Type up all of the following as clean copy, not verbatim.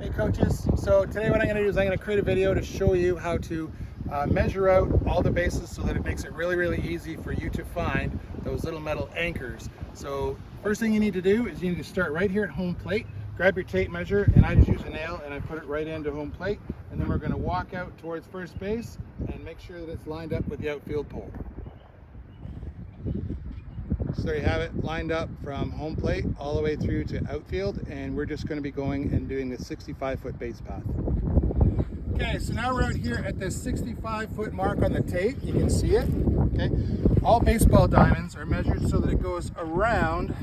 Hey coaches, so today what I'm going to do is I'm going to create a video to show you how to measure out all the bases so that it makes it really easy for you to find those little metal anchors. So first thing you need to do is you need to start right here at home plate, grab your tape measure, and I just use a nail and I put it right into home plate, and then we're going to walk out towards first base and make sure that it's lined up with the outfield pole. So there you have it, lined up from home plate all the way through to outfield, and we're just going to be going and doing the 65-foot base path. Okay, so now we're out here at this 65-foot mark on the tape. You can see it. Okay, all baseball diamonds are measured so that it goes around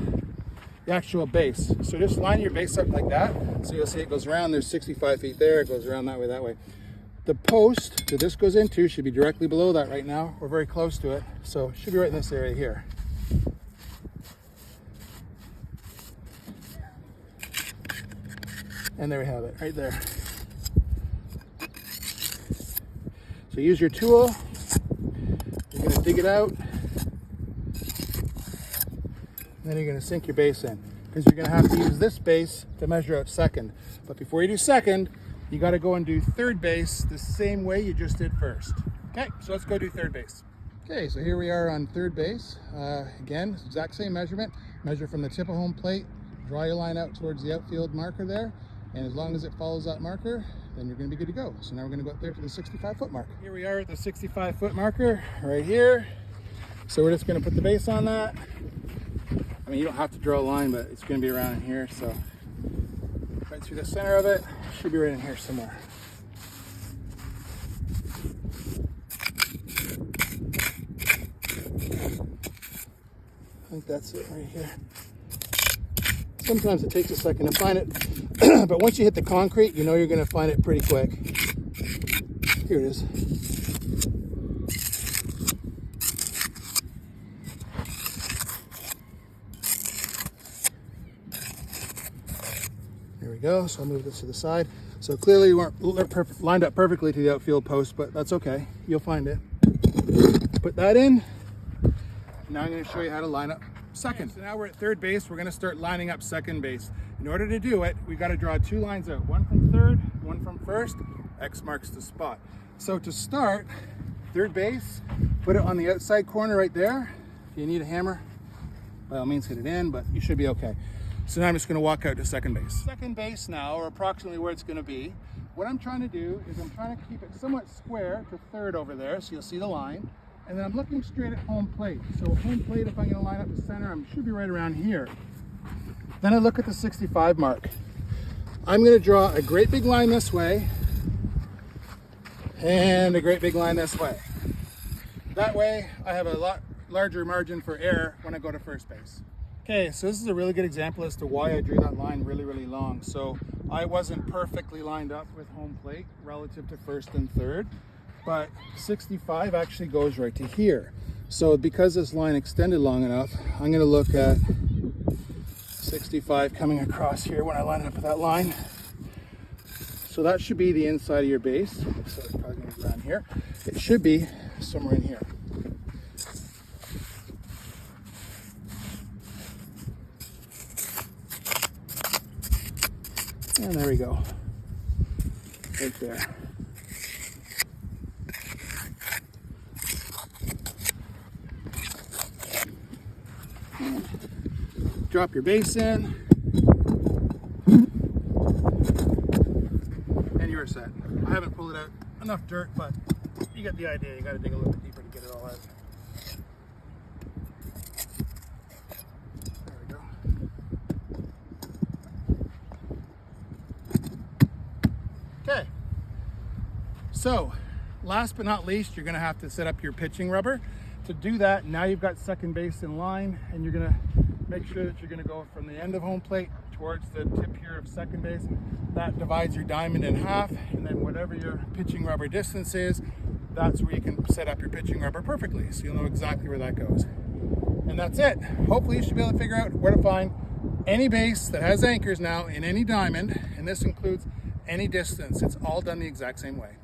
the actual base. So just line your base up like that. So you'll see it goes around. There's 65 feet there. It goes around that way, that way. The post that this goes into should be directly below that right now. We're very close to it, so it should be right in this area here. And there we have it, right there. So use your tool, you're gonna dig it out, and then you're gonna sink your base in, because you're gonna have to use this base to measure out second. But before you do second, you gotta go and do third base the same way you just did first. Okay, so let's go do third base. Okay, so here we are on third base. Again, exact same measurement. Measure from the tip of home plate, draw your line out towards the outfield marker there. And as long as it follows that marker, then you're going to be good to go. So now we're going to go up there to the 65-foot mark. Here we are at the 65-foot marker right here. So we're just going to put the base on that. I mean, you don't have to draw a line, but it's going to be around in here. So right through the center of it, should be right in here somewhere. I think that's it right here. Sometimes it takes a second to find it, but once you hit the concrete, you know you're going to find it pretty quick. Here it is. There we go. So I'll move this to the side. So clearly you weren't lined up perfectly to the outfield post, but that's okay. You'll find it. Put that in. Now I'm going to show you how to line up second. So now we're at third base. We're going to start lining up second base. In order to do it, we've got to draw two lines out, one from third, one from first. X marks the spot. So to start, third base, put it on the outside corner right there. If you need a hammer, by all means hit it in, but you should be okay. So now I'm just going to walk out to second base. Second base now, or approximately where it's going to be. What I'm trying to do is I'm trying to keep it somewhat square to third over there, so you'll see the line. And then I'm looking straight at home plate. So home plate, if I'm going to line up the center, I should be right around here. Then I look at the 65 mark. I'm going to draw a great big line this way and a great big line this way. That way I have a lot larger margin for error when I go to first base. Okay, so this is a really good example as to why I drew that line really long. So I wasn't perfectly lined up with home plate relative to first and third, but 65 actually goes right to here. So because this line extended long enough, I'm going to look at 65 coming across here when I line it up with that line. So that should be the inside of your base. So it's probably going to be around here. It should be somewhere in here. And there we go. Right there. Drop your base in, and you're set. I haven't pulled it out enough dirt, but you get the idea. You got to dig a little bit deeper to get it all out. There we go. Okay. So, last but not least, you're going to have to set up your pitching rubber. To do that, now you've got second base in line, and you're going to make sure that you're going to go from the end of home plate towards the tip here of second base. That divides your diamond in half, and then whatever your pitching rubber distance is, that's where you can set up your pitching rubber perfectly, so you'll know exactly where that goes. And that's it. Hopefully you should be able to figure out where to find any base that has anchors now in any diamond, and this includes any distance. It's all done the exact same way.